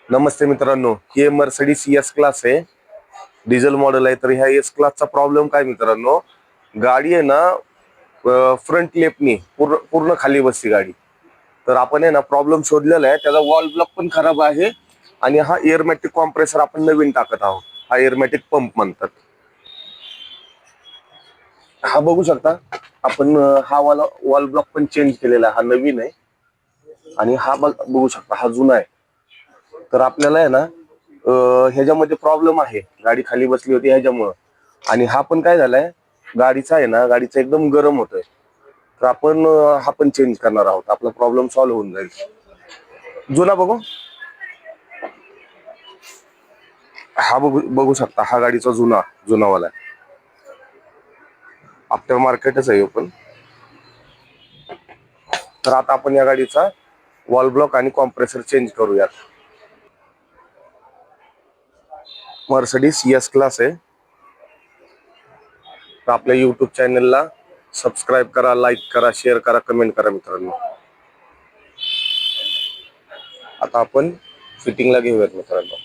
नमस्ते मित्रांनो, ही Mercedes S class आहे. Diesel model आहे. तर ह्या एस क्लासचा प्रॉब्लेम काय मित्रांनो, गाडी आहे ना फ्रंट लेफ्टनी पूर्ण पूर्ण खाली बसती गाडी. तर आपण आहे ना प्रॉब्लेम शोधलेला आहे. त्याचा वॉल ब्लॉक पण खराब आहे आणि हा एअरमॅटिक कॉम्प्रेसर आपण नवीन टाकत आहोत. हा एअरमॅटिक पंप म्हणतात. हा बघू शकता आपण हा वॉल ब्लॉक पण चेंज केलेला आहे. हा नवीन आहे आणि हा बघू शकता हा जुना आहे. तर आपल्याला आहे ना ह्याच्यामध्ये प्रॉब्लेम आहे. गाडी खाली बसली होती ह्याच्यामुळं. आणि हा पण काय झालाय, गाडीचा आहे ना, गाडीचा एकदम गरम होतोय. तर आपण हा पण चेंज करणार आहोत. आपला प्रॉब्लेम सॉल्व्ह होऊन जाईल. जुना बघू, हा बघू बघू शकता हा गाडीचा जुनावाला आहे. आफ्टर मार्केटच आहे पण. तर आता आपण या गाडीचा वॉल ब्लॉक आणि कॉम्प्रेसर चेंज करूयात. मर्सिडीज एस क्लास आहे. तर आपल्या युट्यूब चॅनलला सबस्क्राईब करा, लाईक करा, शेअर करा, कमेंट करा मित्रांनो. आता आपण फिटिंगला घेऊयात मित्रांनो.